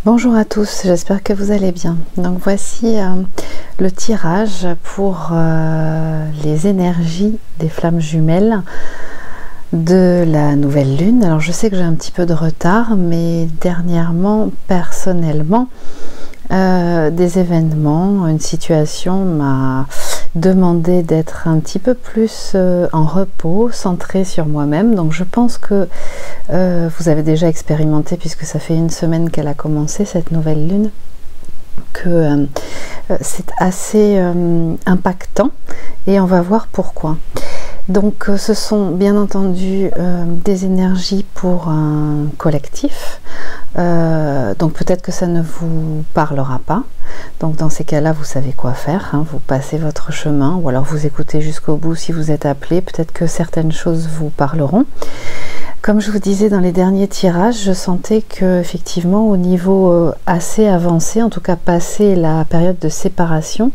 Bonjour à tous, j'espère que vous allez bien. Donc voici le tirage pour les énergies des flammes jumelles de la nouvelle lune. Alors je sais que j'ai un petit peu de retard, mais dernièrement, personnellement, des événements, une situation m'a demandé d'être un petit peu plus en repos, centré sur moi-même. Donc je pense que vous avez déjà expérimenté, puisque ça fait une semaine qu'elle a commencé cette nouvelle lune, que c'est assez impactant, et on va voir pourquoi. Donc ce sont bien entendu des énergies pour un collectif, donc peut-être que ça ne vous parlera pas. Donc dans ces cas-là, vous savez quoi faire, hein. Vous passez votre chemin, ou alors vous écoutez jusqu'au bout si vous êtes appelé. Peut-être que certaines choses vous parleront. Comme je vous disais dans les derniers tirages, je sentais que effectivement au niveau assez avancé, en tout cas passé la période de séparation,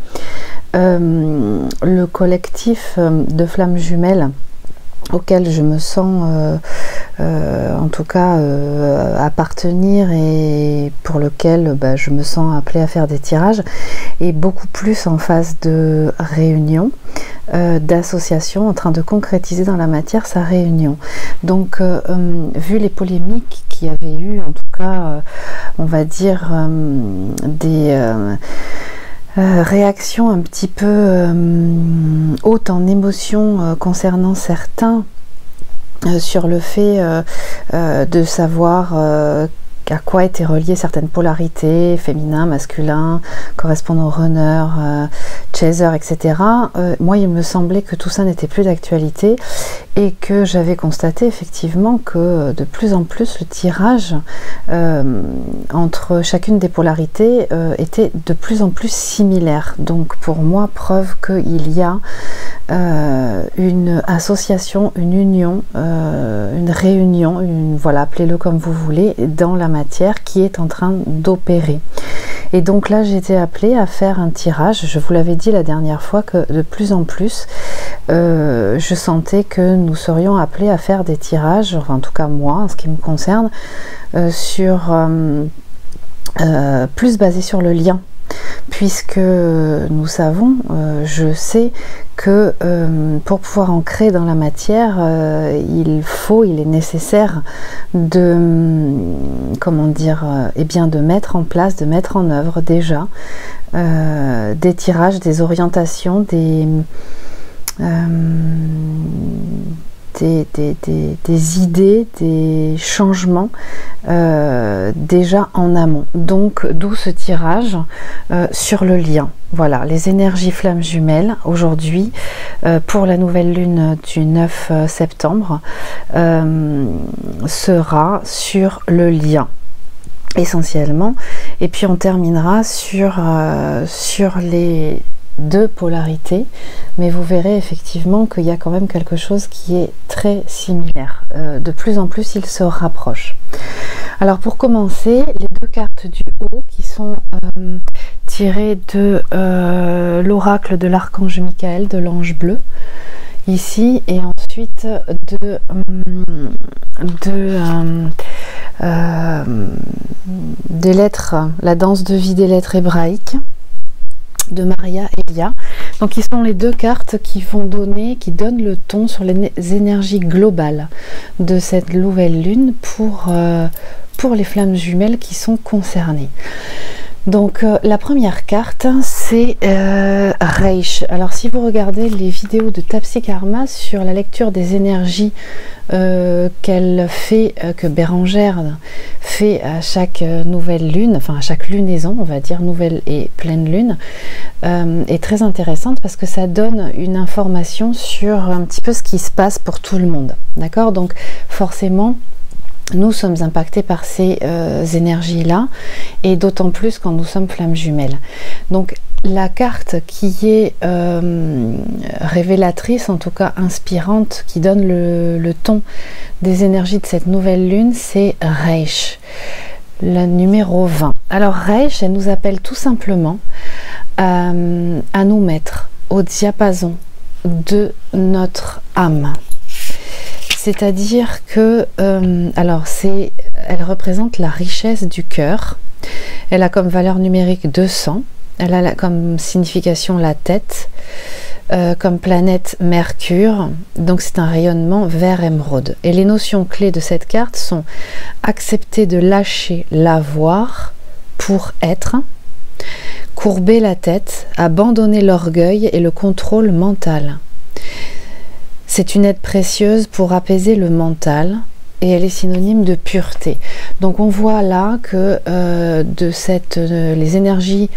le collectif de flammes jumelles auquel je me sens en tout cas appartenir, et pour lequel je me sens appelée à faire des tirages, est beaucoup plus en phase de réunion, d'association, en train de concrétiser dans la matière sa réunion. Donc vu les polémiques qu'il y avait eu, en tout cas on va dire des réactions un petit peu hautes en émotion concernant certains, sur le fait de savoir à quoi étaient reliées certaines polarités, féminin, masculin, correspondant runner, chaser, etc. Moi, il me semblait que tout ça n'était plus d'actualité, et que j'avais constaté effectivement que de plus en plus le tirage entre chacune des polarités était de plus en plus similaire. Donc pour moi, preuve qu'il y a une association, une union, une réunion, voilà, appelez-le comme vous voulez, dans la matière qui est en train d'opérer. Et donc là, j'ai été appelée à faire un tirage. Je vous l'avais dit la dernière fois que de plus en plus, je sentais que nous serions appelés à faire des tirages, enfin en tout cas moi, en ce qui me concerne, sur plus basé sur le lien. Puisque nous savons, je sais que pour pouvoir ancrer dans la matière, il est nécessaire de, comment dire, eh bien de mettre en place, de mettre en œuvre déjà des tirages, des orientations, des idées, des changements déjà en amont. Donc d'où ce tirage sur le lien. Voilà, les énergies flammes jumelles aujourd'hui pour la nouvelle lune du 9 septembre sera sur le lien essentiellement, et puis on terminera sur les deux polarités, mais vous verrez effectivement qu'il y a quand même quelque chose qui est très similaire. De plus en plus, il se rapproche. Alors pour commencer, les deux cartes du haut qui sont tirées de l'oracle de l'archange Michael, de l'ange bleu, ici, et ensuite des lettres, la danse de vie des lettres hébraïques, de Maria Elia. Donc ils sont les deux cartes qui donnent le ton sur les énergies globales de cette nouvelle lune pour les flammes jumelles qui sont concernées. Donc la première carte, c'est Reish. Alors si vous regardez les vidéos de Tapsi Karma sur la lecture des énergies qu'elle fait, que Bérangère fait à chaque nouvelle lune, enfin à chaque lunaison, on va dire nouvelle et pleine lune, est très intéressante parce que ça donne une information sur un petit peu ce qui se passe pour tout le monde. D'accord? Donc forcément, nous sommes impactés par ces énergies-là, et d'autant plus quand nous sommes flammes jumelles. Donc la carte qui est révélatrice, en tout cas inspirante, qui donne le ton des énergies de cette nouvelle lune, c'est Reish, le numéro 20. Alors Reish, elle nous appelle tout simplement à nous mettre au diapason de notre âme. C'est-à-dire que, alors elle représente la richesse du cœur. Elle a comme valeur numérique 200. Elle a comme signification la tête, comme planète Mercure. Donc c'est un rayonnement vert émeraude. Et les notions clés de cette carte sont accepter de lâcher l'avoir pour être, courber la tête, abandonner l'orgueil et le contrôle mental. C'est une aide précieuse pour apaiser le mental et elle est synonyme de pureté. Donc on voit là que les énergies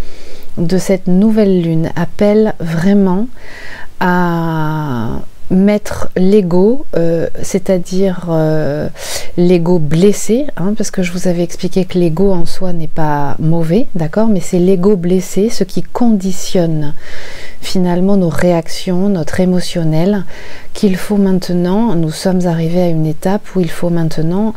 de cette nouvelle lune appellent vraiment à mettre l'ego, c'est-à-dire l'ego blessé, hein, parce que je vous avais expliqué que l'ego en soi n'est pas mauvais, d'accord, mais c'est l'ego blessé, ce qui conditionne finalement nos réactions, notre émotionnel, qu'il faut maintenant, nous sommes arrivés à une étape où il faut maintenant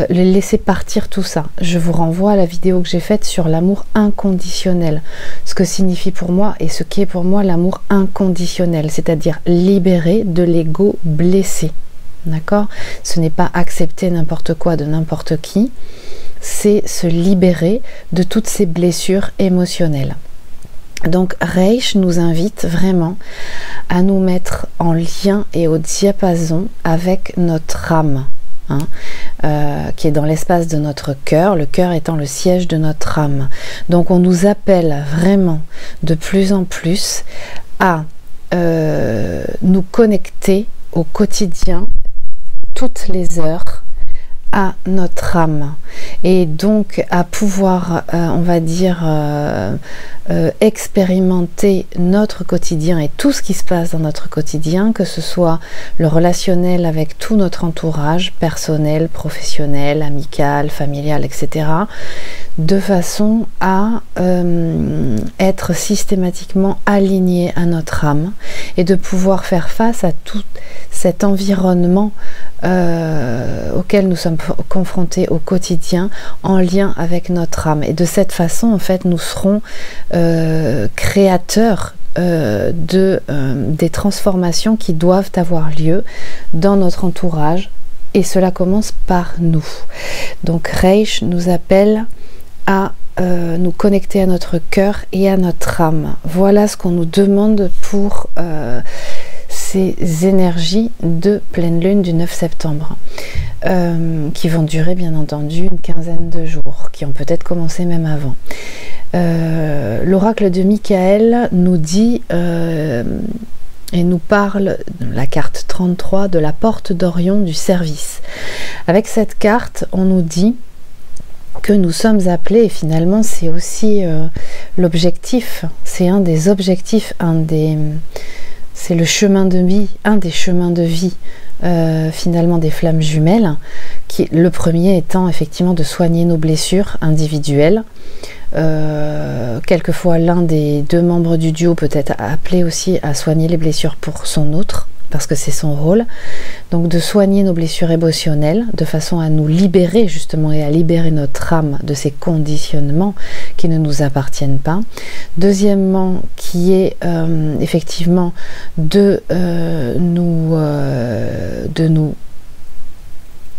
laisser partir tout ça. Je vous renvoie à la vidéo que j'ai faite sur l'amour inconditionnel, ce que signifie pour moi et ce qu'est pour moi l'amour inconditionnel, c'est-à-dire libérer de l'ego blessé. D'accord? Ce n'est pas accepter n'importe quoi de n'importe qui, c'est se libérer de toutes ces blessures émotionnelles. Donc Reich nous invite vraiment à nous mettre en lien et au diapason avec notre âme, hein, qui est dans l'espace de notre cœur, le cœur étant le siège de notre âme. Donc on nous appelle vraiment de plus en plus à nous connecter au quotidien, toutes les heures, à notre âme et donc à pouvoir, on va dire, expérimenter notre quotidien et tout ce qui se passe dans notre quotidien, que ce soit le relationnel avec tout notre entourage, personnel, professionnel, amical, familial, etc., de façon à être systématiquement aligné à notre âme et de pouvoir faire face à tout cet environnement auquel nous sommes confrontés au quotidien en lien avec notre âme. Et de cette façon, en fait, nous serons créateurs des transformations qui doivent avoir lieu dans notre entourage, et cela commence par nous. Donc Reich nous appelle à nous connecter à notre cœur et à notre âme. Voilà ce qu'on nous demande pour ces énergies de pleine lune du 9 septembre, qui vont durer bien entendu une quinzaine de jours, qui ont peut-être commencé même avant. L'oracle de Michael nous dit et nous parle, la carte 33, de la porte d'Orion du service. Avec cette carte, on nous dit que nous sommes appelés, et finalement c'est aussi l'objectif, c'est un des objectifs, c'est le chemin de vie, un des chemins de vie finalement des flammes jumelles, le premier étant effectivement de soigner nos blessures individuelles. Quelquefois l'un des deux membres du duo peut être appelé aussi à soigner les blessures pour son autre, parce que c'est son rôle. Donc de soigner nos blessures émotionnelles de façon à nous libérer justement et à libérer notre âme de ces conditionnements qui ne nous appartiennent pas. Deuxièmement, qui est effectivement de nous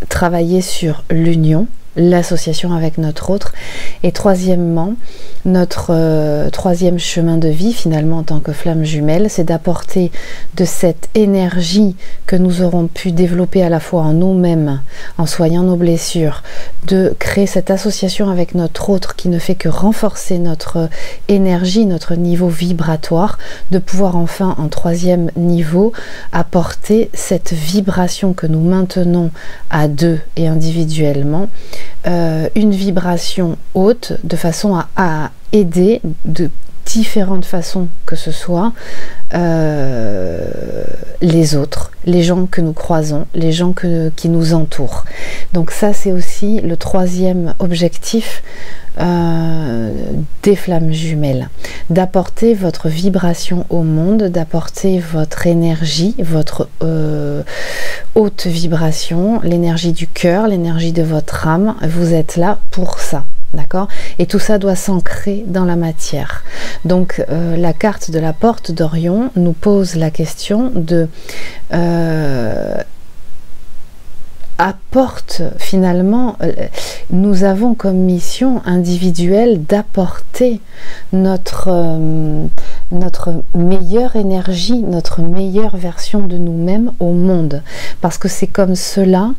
travailler sur l'union, l'association avec notre autre. Et troisièmement, notre troisième chemin de vie finalement en tant que flamme jumelle, c'est d'apporter de cette énergie que nous aurons pu développer à la fois en nous-mêmes, en soignant nos blessures, de créer cette association avec notre autre qui ne fait que renforcer notre énergie, notre niveau vibratoire, de pouvoir enfin en troisième niveau apporter cette vibration que nous maintenons à deux et individuellement, une vibration haute de façon à aider de différentes façons que ce soit les autres, les gens que nous croisons, les gens qui nous entourent. Donc ça c'est aussi le troisième objectif des flammes jumelles, d'apporter votre vibration au monde, d'apporter votre énergie, votre haute vibration, l'énergie du cœur, l'énergie de votre âme. Vous êtes là pour ça. D'accord? Et tout ça doit s'ancrer dans la matière. Donc la carte de la porte d'Orion nous pose la question de apporte finalement, nous avons comme mission individuelle d'apporter notre meilleure énergie, notre meilleure version de nous-mêmes au monde, parce que c'est comme cela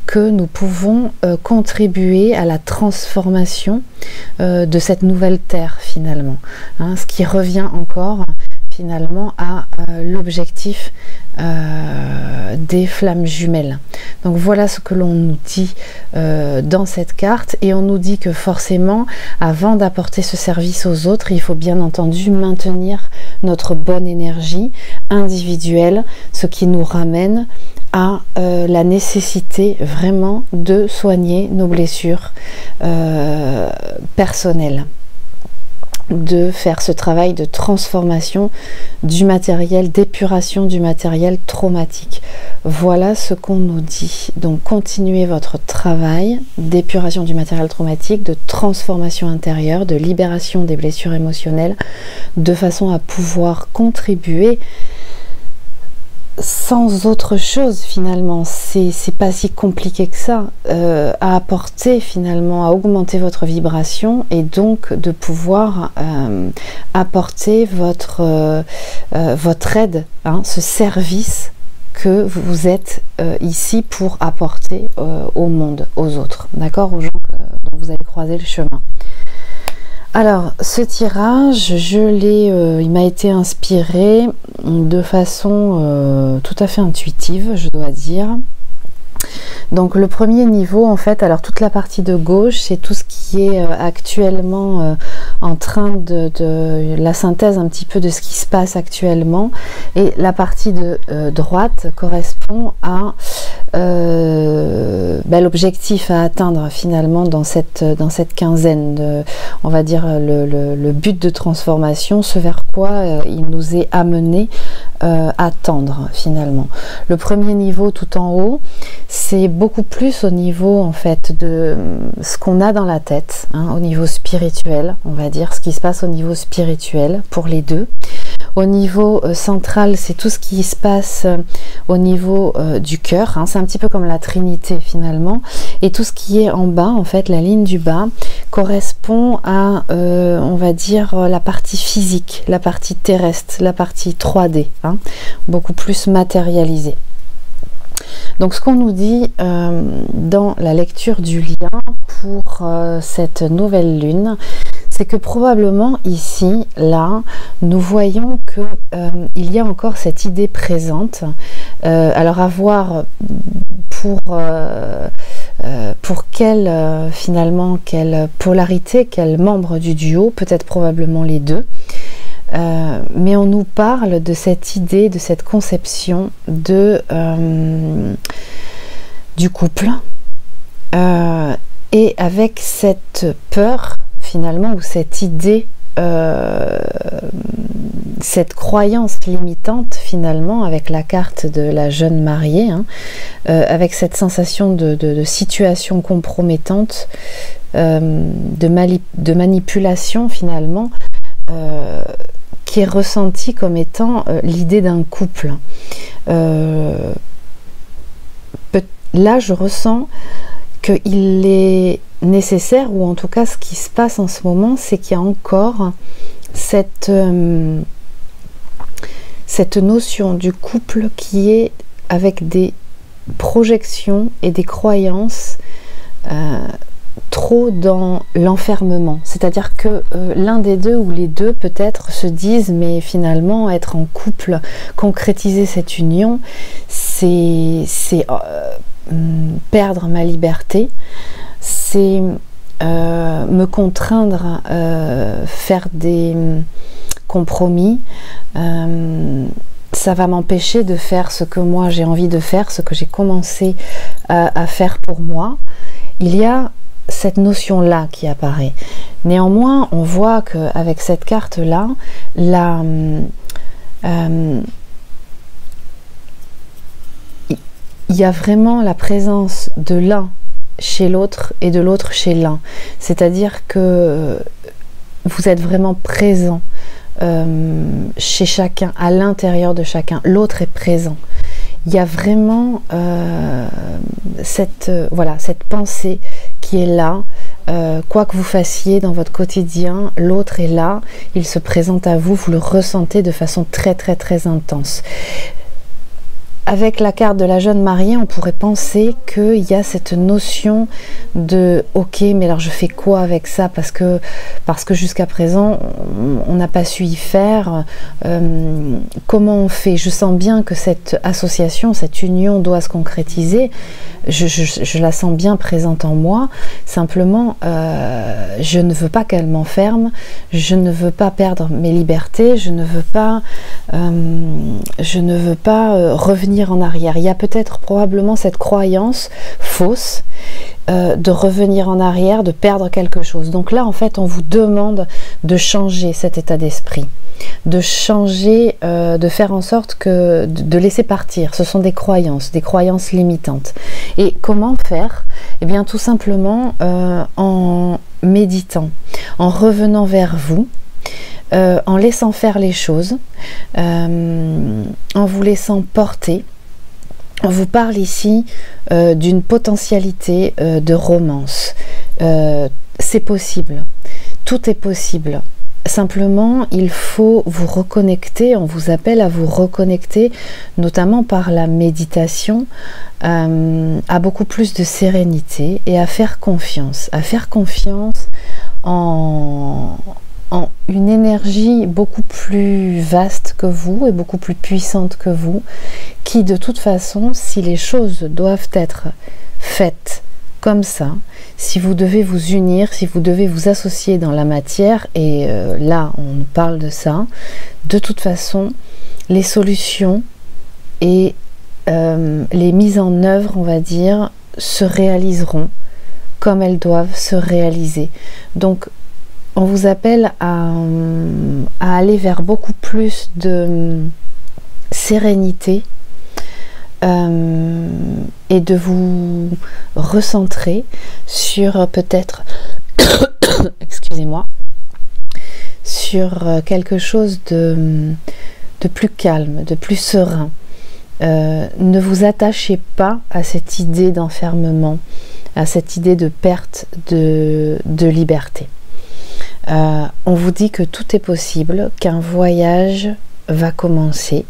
que nous pouvons contribuer à la transformation de cette nouvelle terre finalement, hein, ce qui revient encore finalement à l'objectif des flammes jumelles. Donc voilà ce que l'on nous dit dans cette carte, et on nous dit que forcément avant d'apporter ce service aux autres, il faut bien entendu maintenir notre bonne énergie individuelle, ce qui nous ramène à la nécessité vraiment de soigner nos blessures personnelles, de faire ce travail de transformation du matériel, d'épuration du matériel traumatique. Voilà ce qu'on nous dit. Donc continuez votre travail d'épuration du matériel traumatique, de transformation intérieure, de libération des blessures émotionnelles, de façon à pouvoir contribuer sans autre chose finalement, c'est pas si compliqué que ça, à apporter finalement, à augmenter votre vibration, et donc de pouvoir apporter votre aide, hein, ce service que vous êtes ici pour apporter au monde, aux autres, d'accord, aux gens dont vous allez croiser le chemin. Alors, ce tirage, il m'a été inspiré de façon tout à fait intuitive, je dois dire. Donc le premier niveau, en fait, alors toute la partie de gauche, c'est tout ce qui est actuellement en train de la synthèse un petit peu de ce qui se passe actuellement, et la partie de droite correspond à l'objectif à atteindre finalement dans cette quinzaine, on va dire le but de transformation, ce vers quoi il nous est amené à tendre finalement. Le premier niveau tout en haut, c'est beaucoup plus au niveau en fait de ce qu'on a dans la tête, hein, au niveau spirituel, on va dire, ce qui se passe au niveau spirituel pour les deux. Au niveau central, c'est tout ce qui se passe au niveau du cœur, hein, c'est un petit peu comme la Trinité finalement, et tout ce qui est en bas, en fait, la ligne du bas, correspond à, on va dire, la partie physique, la partie terrestre, la partie 3D, hein, beaucoup plus matérialisée. Donc ce qu'on nous dit dans la lecture du lien pour cette nouvelle lune, c'est que probablement ici, là, nous voyons que il y a encore cette idée présente. Alors à voir pour finalement quelle polarité, quel membre du duo, peut-être probablement les deux. Mais on nous parle de cette idée, de cette conception de du couple, et avec cette peur finalement, ou cette idée, cette croyance limitante finalement, avec la carte de la jeune mariée, hein, avec cette sensation de situation compromettante, de manipulation finalement, qui est ressentie comme étant l'idée d'un couple. Là, je ressens qu'il est nécessaire, ou en tout cas ce qui se passe en ce moment, c'est qu'il y a encore cette notion du couple qui est avec des projections et des croyances trop dans l'enfermement, c'est-à-dire que l'un des deux ou les deux peut-être se disent, mais finalement être en couple, concrétiser cette union, c'est perdre ma liberté, c'est me contraindre à faire des compromis, ça va m'empêcher de faire ce que moi j'ai envie de faire, ce que j'ai commencé à faire pour moi. Il y a cette notion-là qui apparaît. Néanmoins, on voit qu'avec cette carte-là, il y a vraiment la présence de l'un chez l'autre et de l'autre chez l'un. C'est-à-dire que vous êtes vraiment présent chez chacun, à l'intérieur de chacun. L'autre est présent. il y a vraiment voilà, cette pensée qui est là. Quoi que vous fassiez dans votre quotidien, l'autre est là, il se présente à vous, vous le ressentez de façon très très très intense. Avec la carte de la jeune mariée, on pourrait penser qu'il y a cette notion de ok, mais alors je fais quoi avec ça, parce que jusqu'à présent on n'a pas su y faire. Comment on fait? Je sens bien que cette association, cette union doit se concrétiser. Je la sens bien présente en moi. Simplement, je ne veux pas qu'elle m'enferme. Je ne veux pas perdre mes libertés. Je ne veux pas revenir en arrière. Il y a peut-être probablement cette croyance fausse de revenir en arrière, de perdre quelque chose. Donc là, en fait, on vous demande de changer cet état d'esprit, de changer, de faire en sorte que de laisser partir. Ce sont des croyances limitantes. Et comment faire? Eh bien, tout simplement en méditant, en revenant vers vous, en laissant faire les choses, en vous laissant porter. On vous parle ici d'une potentialité de romance. C'est possible, tout est possible. Simplement, il faut vous reconnecter, on vous appelle à vous reconnecter, notamment par la méditation, à beaucoup plus de sérénité et à faire confiance en une énergie beaucoup plus vaste que vous et beaucoup plus puissante que vous, qui de toute façon, si les choses doivent être faites comme ça, si vous devez vous unir, si vous devez vous associer dans la matière, et là on nous parle de ça, de toute façon, les solutions et les mises en œuvre, on va dire, se réaliseront comme elles doivent se réaliser. Donc on vous appelle à aller vers beaucoup plus de sérénité et de vous recentrer sur peut-être, excusez-moi, sur quelque chose de plus calme, de plus serein. Ne vous attachez pas à cette idée d'enfermement, à cette idée de perte de liberté. On vous dit que tout est possible, qu'un voyage va commencer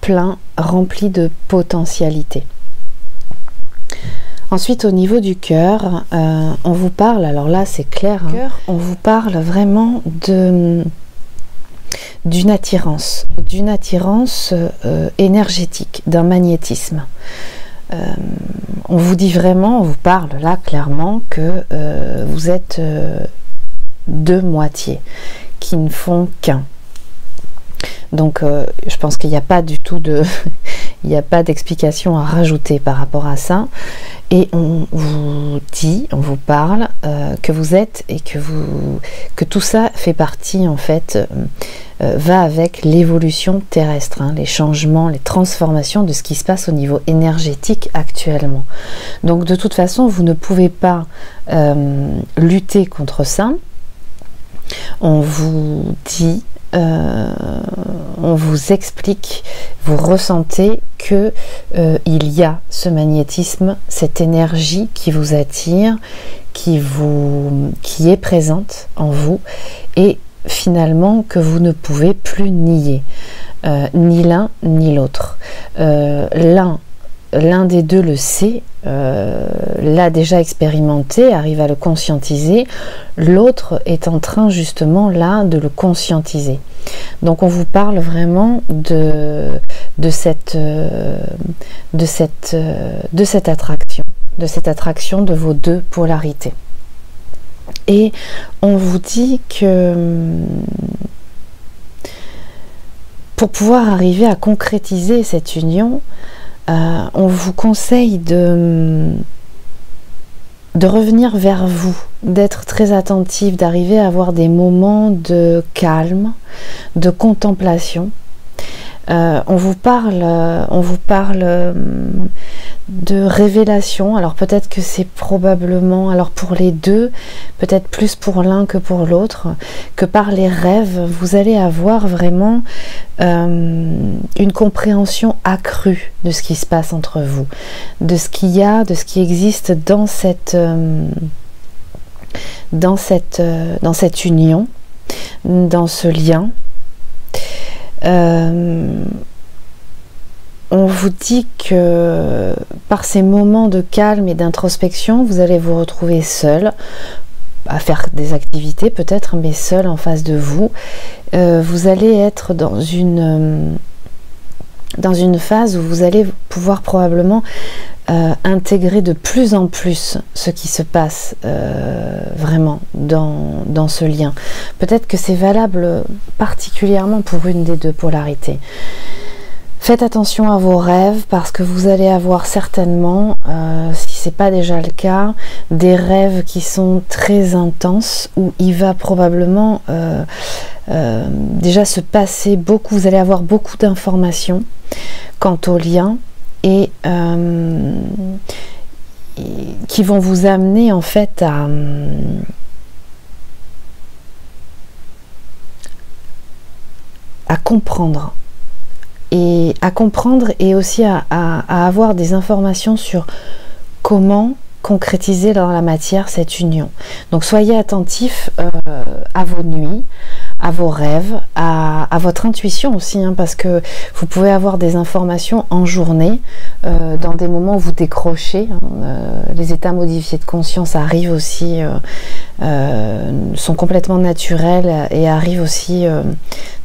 plein, rempli de potentialités. Ensuite, au niveau du cœur, on vous parle, alors là c'est clair, hein, on vous parle vraiment d'une attirance énergétique, d'un magnétisme. On vous dit vraiment, on vous parle là clairement que vous êtes deux moitiés qui ne font qu'un. Donc je pense qu'il n'y a pas du tout il n'y a pas d'explication à rajouter par rapport à ça. Et on vous dit, on vous parle que vous êtes et que tout ça fait partie en fait, va avec l'évolution terrestre, hein, les changements, les transformations de ce qui se passe au niveau énergétique actuellement. Donc de toute façon, vous ne pouvez pas lutter contre ça. On vous dit, on vous explique, vous ressentez que il y a ce magnétisme, cette énergie qui vous attire, qui est présente en vous, et finalement que vous ne pouvez plus nier, ni l'un ni l'autre. L'un des deux le sait, l'a déjà expérimenté, arrive à le conscientiser, l'autre est en train justement là de le conscientiser. Donc on vous parle vraiment de cette attraction de vos deux polarités. Et on vous dit que pour pouvoir arriver à concrétiser cette union, on vous conseille de revenir vers vous, d'être très attentif, d'arriver à avoir des moments de calme, de contemplation. On vous parle de révélation. Alors peut-être que c'est probablement, alors pour les deux, peut-être plus pour l'un que pour l'autre, que par les rêves, vous allez avoir vraiment une compréhension accrue de ce qui se passe entre vous, de ce qu'il y a, de ce qui existe dans cette union, dans ce lien. On vous dit que par ces moments de calme et d'introspection, vous allez vous retrouver seul, à faire des activités peut-être, mais seul en face de vous. Vous allez être dans une phase où vous allez pouvoir probablement intégrer de plus en plus ce qui se passe vraiment dans ce lien. Peut-être que c'est valable particulièrement pour une des deux polarités. Faites attention à vos rêves parce que vous allez avoir certainement, si ce n'est pas déjà le cas, des rêves qui sont très intenses où il va probablement déjà se passer beaucoup, vous allez avoir beaucoup d'informations quant au lien et qui vont vous amener en fait à comprendre. Et à comprendre et aussi à avoir des informations sur comment concrétiser dans la matière cette union. Donc soyez attentifs à vos nuits, à vos rêves, à votre intuition aussi, hein, parce que vous pouvez avoir des informations en journée, dans des moments où vous décrochez. Les états modifiés de conscience arrivent aussi, sont complètement naturels et arrivent aussi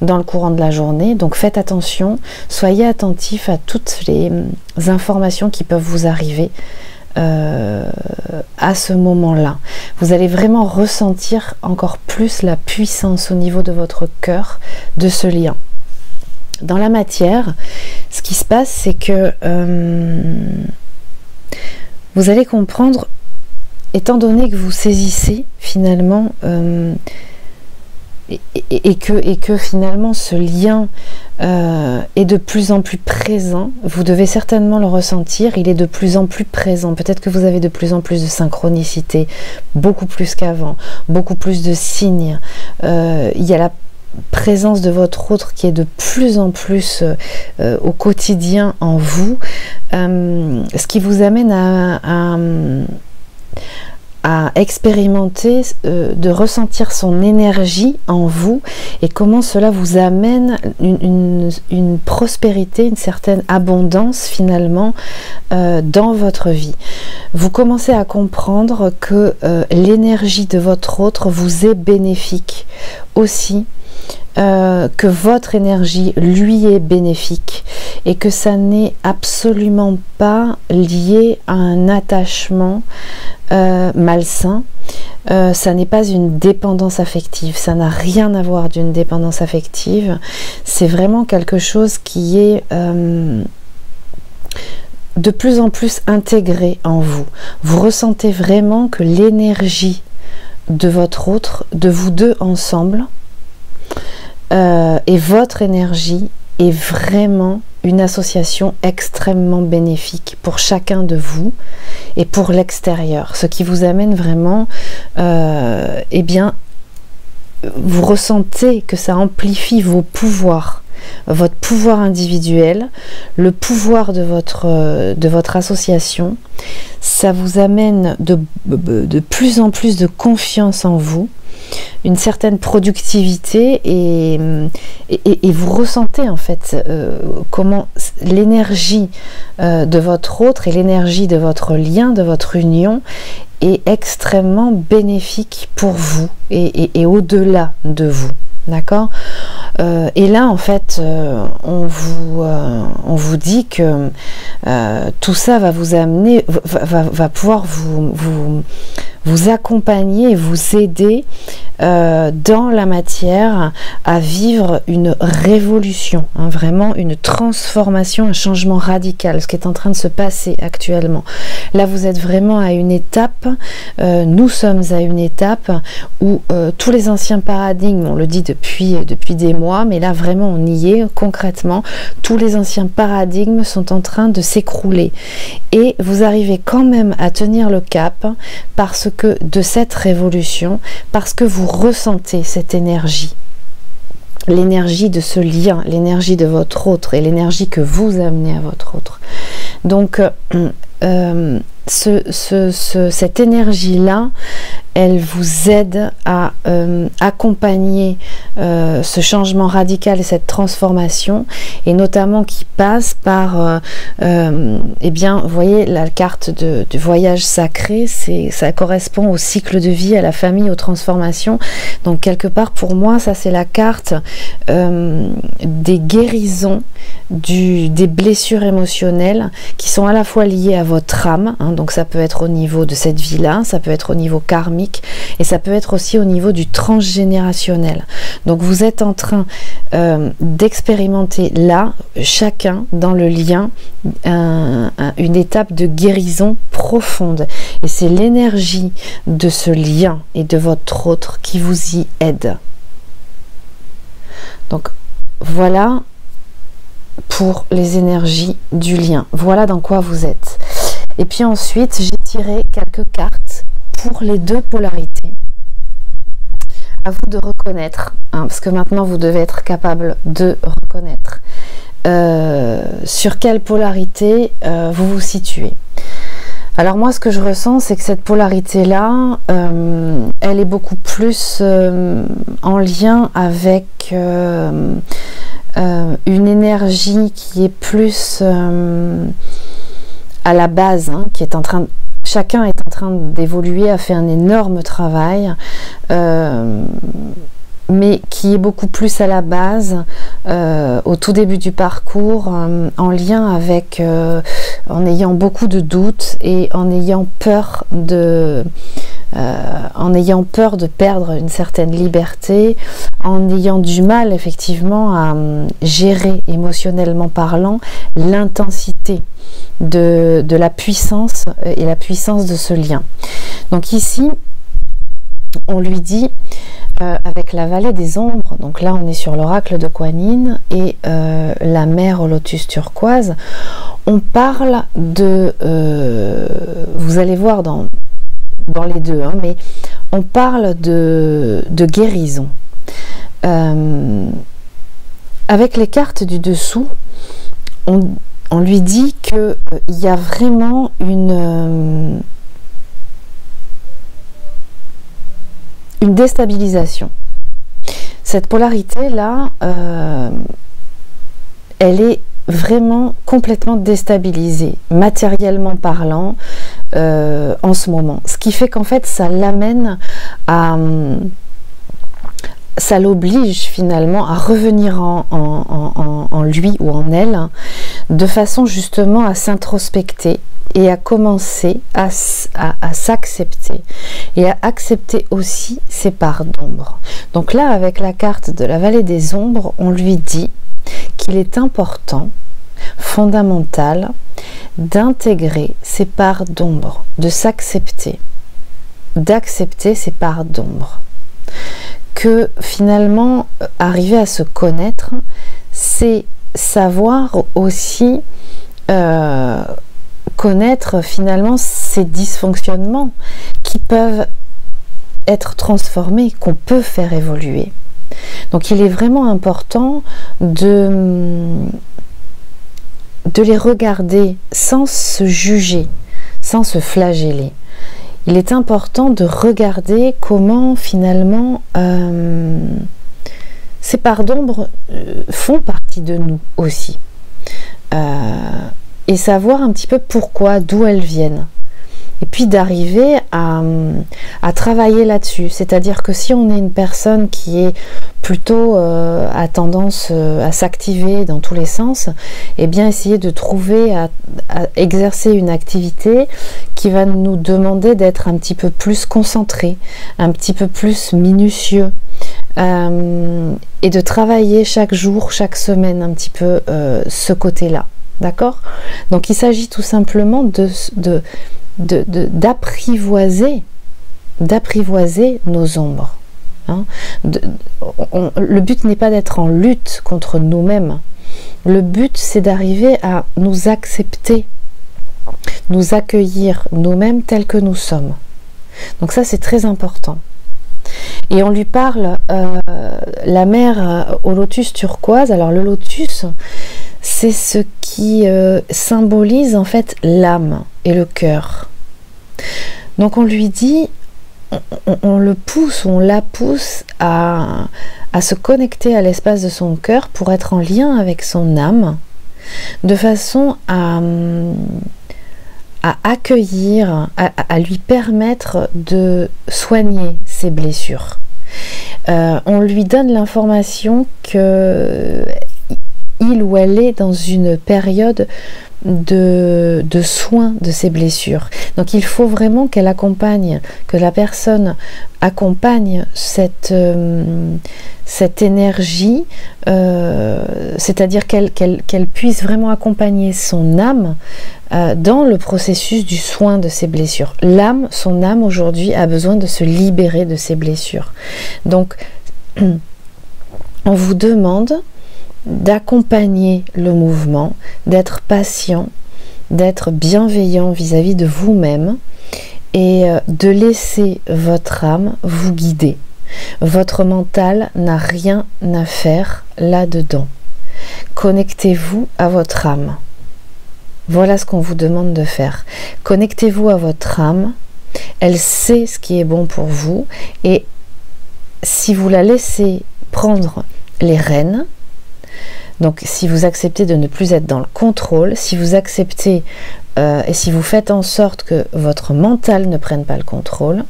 dans le courant de la journée. Donc faites attention, soyez attentifs à toutes les informations qui peuvent vous arriver à ce moment-là. Vous allez vraiment ressentir encore plus la puissance au niveau de votre cœur de ce lien. Dans la matière, ce qui se passe, c'est que vous allez comprendre, étant donné que vous saisissez finalement et que finalement ce lien est de plus en plus présent, vous devez certainement le ressentir, il est de plus en plus présent. Peut-être que vous avez de plus en plus de synchronicité, beaucoup plus qu'avant, beaucoup plus de signes. Il y a la présence de votre autre qui est de plus en plus au quotidien en vous, ce qui vous amène à expérimenter, de ressentir son énergie en vous et comment cela vous amène une prospérité, une certaine abondance finalement dans votre vie. Vous commencez à comprendre que l'énergie de votre autre vous est bénéfique aussi, que votre énergie lui est bénéfique et que ça n'est absolument pas lié à un attachement malsain, ça n'est pas une dépendance affective, ça n'a rien à voir d'une dépendance affective, c'est vraiment quelque chose qui est de plus en plus intégré en vous. Vous ressentez vraiment que l'énergie de votre autre, de vous deux ensemble, et votre énergie est vraiment une association extrêmement bénéfique pour chacun de vous et pour l'extérieur, ce qui vous amène vraiment, eh bien, vous ressentez que ça amplifie vos pouvoirs, votre pouvoir individuel, le pouvoir de votre association. Ça vous amène de plus en plus de confiance en vous, une certaine productivité et vous ressentez en fait comment l'énergie de votre autre et l'énergie de votre lien, de votre union est extrêmement bénéfique pour vous et au-delà de vous. D'accord? Et là en fait on vous dit que tout ça va vous amener, va pouvoir vous accompagner, vous aider dans la matière à vivre une révolution, hein, vraiment une transformation, un changement radical, ce qui est en train de se passer actuellement. Là, vous êtes vraiment à une étape, nous sommes à une étape où tous les anciens paradigmes, on le dit depuis des mois, mais là vraiment on y est concrètement, tous les anciens paradigmes sont en train de s'écrouler. Et vous arrivez quand même à tenir le cap parce que de cette révolution, parce que vous ressentez cette énergie, l'énergie de ce lien, l'énergie de votre autre et l'énergie que vous amenez à votre autre. Donc cette énergie-là, elle vous aide à accompagner ce changement radical et cette transformation, et notamment qui passe par, eh bien, vous voyez, la carte du voyage sacré, ça correspond au cycle de vie, à la famille, aux transformations. Donc quelque part, pour moi, ça c'est la carte des guérisons, des blessures émotionnelles qui sont à la fois liées à votre âme, hein, donc ça peut être au niveau de cette vie-là, ça peut être au niveau karmique, et ça peut être aussi au niveau du transgénérationnel. Donc vous êtes en train d'expérimenter là, chacun dans le lien, une étape de guérison profonde. Et c'est l'énergie de ce lien et de votre autre qui vous y aide. Donc voilà pour les énergies du lien. Voilà dans quoi vous êtes. Et puis ensuite, j'ai tiré quelques cartes pour les deux polarités. À vous de reconnaître, hein, parce que maintenant vous devez être capable de reconnaître sur quelle polarité vous vous situez. Alors moi, ce que je ressens, c'est que cette polarité-là, elle est beaucoup plus en lien avec une énergie qui est plus à la base, hein, qui est en train de... Chacun est en train d'évoluer, a fait un énorme travail, mais qui est beaucoup plus à la base, au tout début du parcours, en lien avec, en ayant beaucoup de doutes et en ayant peur de perdre une certaine liberté, en ayant du mal effectivement à gérer émotionnellement parlant l'intensité de la puissance et la puissance de ce lien. Donc ici, on lui dit, avec la vallée des ombres, donc là on est sur l'oracle de Kuan Yin et la mer au lotus turquoise, on parle de, vous allez voir dans les deux, hein, mais on parle de guérison. Avec les cartes du dessous, on lui dit qu'il y a vraiment une déstabilisation. Cette polarité-là, elle est vraiment complètement déstabilisée, matériellement parlant, en ce moment. Ce qui fait qu'en fait, ça l'amène à... ça l'oblige finalement à revenir en lui ou en elle, de façon justement à s'introspecter et à commencer à s'accepter et à accepter aussi ses parts d'ombre. Donc là, avec la carte de la vallée des ombres, on lui dit qu'il est important, fondamental, d'intégrer ses parts d'ombre, de s'accepter, d'accepter ses parts d'ombre. Que finalement, arriver à se connaître, c'est savoir aussi connaître finalement ces dysfonctionnements qui peuvent être transformés, qu'on peut faire évoluer. Donc il est vraiment important de les regarder sans se juger, sans se flageller. Il est important de regarder comment finalement ces parts d'ombre font partie de nous aussi. Et savoir un petit peu pourquoi, d'où elles viennent. et puis d'arriver à travailler là-dessus. C'est-à-dire que si on est une personne qui est plutôt à tendance à s'activer dans tous les sens, et bien essayer de trouver à exercer une activité qui va nous demander d'être un petit peu plus concentré, un petit peu plus minutieux, et de travailler chaque jour, chaque semaine un petit peu ce côté-là. D'accord? Donc il s'agit tout simplement d'apprivoiser nos ombres. Hein? Le but n'est pas d'être en lutte contre nous-mêmes. Le but, c'est d'arriver à nous accepter, nous accueillir nous-mêmes tels que nous sommes. Donc ça, c'est très important. Et on lui parle, la mère au lotus turquoise. Alors le lotus, c'est ce qui symbolise en fait l'âme et le cœur. Donc on lui dit, on le pousse, on la pousse à se connecter à l'espace de son cœur pour être en lien avec son âme, de façon à accueillir, à lui permettre de soigner ses blessures. On lui donne l'information que il ou elle est dans une période de soins de ses blessures. Donc il faut vraiment qu'elle accompagne, que la personne accompagne cette énergie, c'est-à-dire qu'elle puisse vraiment accompagner son âme dans le processus du soin de ses blessures. Son âme aujourd'hui a besoin de se libérer de ses blessures. Donc on vous demande d'accompagner le mouvement, d'être patient, d'être bienveillant vis-à-vis de vous-même et de laisser votre âme vous guider. Votre mental n'a rien à faire là-dedans. Connectez-vous à votre âme. Voilà ce qu'on vous demande de faire. Connectez-vous à votre âme. Elle sait ce qui est bon pour vous et si vous la laissez prendre les rênes, donc si vous acceptez de ne plus être dans le contrôle, si vous acceptez et si vous faites en sorte que votre mental ne prenne pas le contrôle,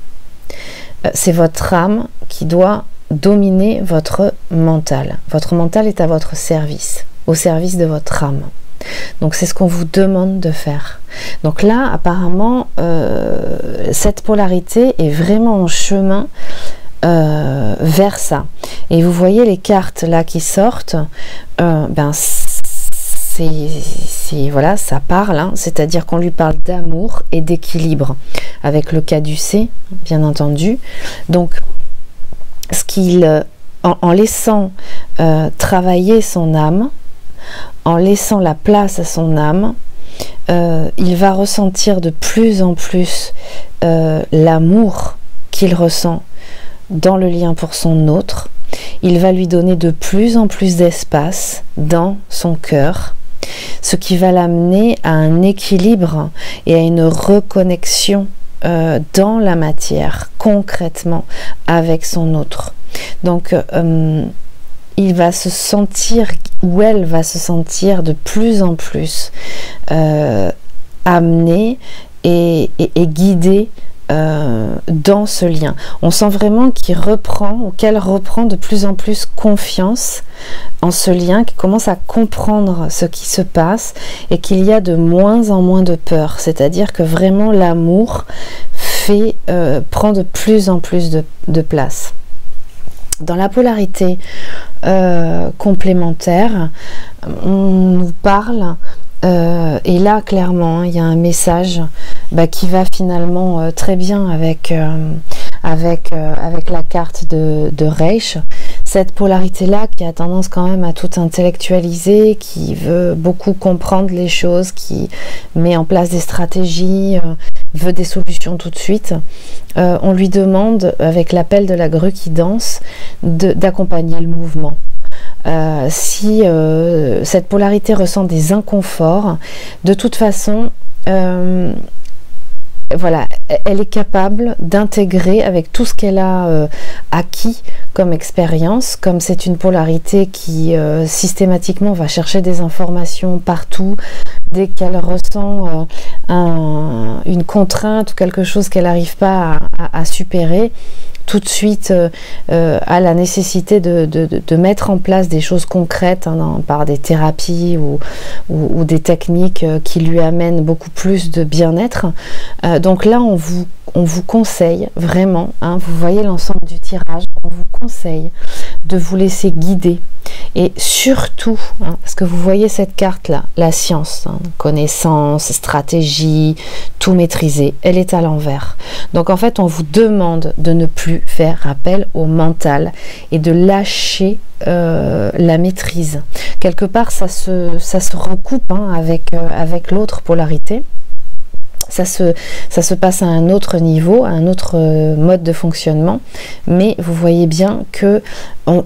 c'est votre âme qui doit dominer votre mental. Votre mental est à votre service, au service de votre âme. Donc c'est ce qu'on vous demande de faire. Donc là, apparemment, cette polarité est vraiment en chemin vers ça. Et vous voyez les cartes là qui sortent, voilà, ça parle, hein, c'est-à-dire qu'on lui parle d'amour et d'équilibre, avec le caducée, bien entendu. Donc, en laissant travailler son âme, en laissant la place à son âme, il va ressentir de plus en plus l'amour qu'il ressent dans le lien pour son autre. Il va lui donner de plus en plus d'espace dans son cœur, ce qui va l'amener à un équilibre et à une reconnexion dans la matière, concrètement, avec son autre. Donc, il va se sentir, ou elle va se sentir de plus en plus amenée et guidée dans ce lien. On sent vraiment qu'il reprend ou qu'elle reprend de plus en plus confiance en ce lien, qui commence à comprendre ce qui se passe et qu'il y a de moins en moins de peur. C'est-à-dire que vraiment l'amour prend de plus en plus de place. Dans la polarité complémentaire, on nous parle, et là clairement il y a un message qui va finalement très bien avec la carte de Reich. Cette polarité-là qui a tendance quand même à tout intellectualiser, qui veut beaucoup comprendre les choses, qui met en place des stratégies, veut des solutions tout de suite. On lui demande, avec l'appel de la grue qui danse, d'accompagner le mouvement. Si cette polarité ressent des inconforts, de toute façon, voilà, elle est capable d'intégrer avec tout ce qu'elle a acquis comme expérience, comme c'est une polarité qui systématiquement va chercher des informations partout, dès qu'elle ressent une contrainte ou quelque chose qu'elle n'arrive pas à supérer, tout de suite à la nécessité de mettre en place des choses concrètes par des thérapies ou des techniques qui lui amènent beaucoup plus de bien-être. Donc là, on vous conseille vraiment, hein, vous voyez l'ensemble du tirage, on vous conseille de vous laisser guider. Et surtout, hein, parce que vous voyez cette carte-là, la science, hein, connaissance, stratégie, tout maîtriser, elle est à l'envers. Donc en fait, on vous demande de ne plus faire appel au mental et de lâcher la maîtrise. Quelque part, ça se recoupe hein, avec l'autre polarité. Ça se passe à un autre niveau, à un autre mode de fonctionnement, mais vous voyez bien que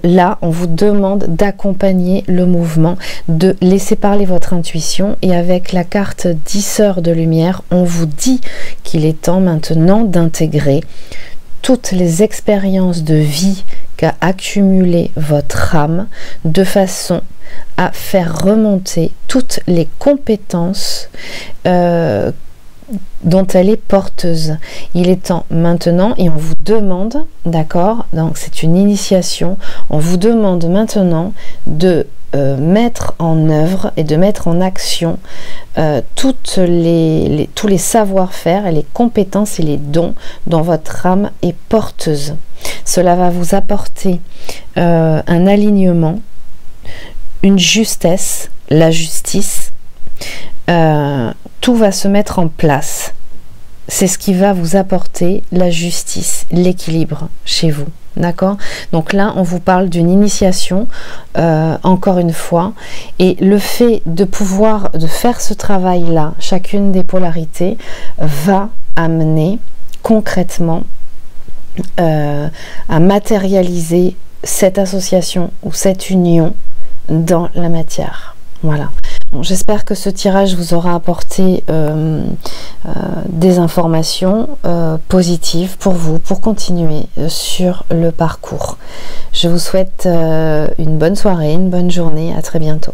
là, on vous demande d'accompagner le mouvement, de laisser parler votre intuition, et avec la carte 10 sœurs de lumière, on vous dit qu'il est temps maintenant d'intégrer toutes les expériences de vie qu'a accumulé votre âme, de façon à faire remonter toutes les compétences dont elle est porteuse. Il est temps maintenant, et on vous demande, d'accord, donc c'est une initiation, on vous demande maintenant de mettre en œuvre et de mettre en action tous les savoir-faire et les compétences et les dons dont votre âme est porteuse. Cela va vous apporter un alignement, une justesse, la justice. Tout va se mettre en place. C'est ce qui va vous apporter la justice, l'équilibre chez vous. D'accord? Donc là, on vous parle d'une initiation, encore une fois, et le fait de faire ce travail-là, chacune des polarités, va amener concrètement à matérialiser cette association ou cette union dans la matière. Voilà. Bon, j'espère que ce tirage vous aura apporté des informations positives pour vous, pour continuer sur le parcours. Je vous souhaite une bonne soirée, une bonne journée, à très bientôt.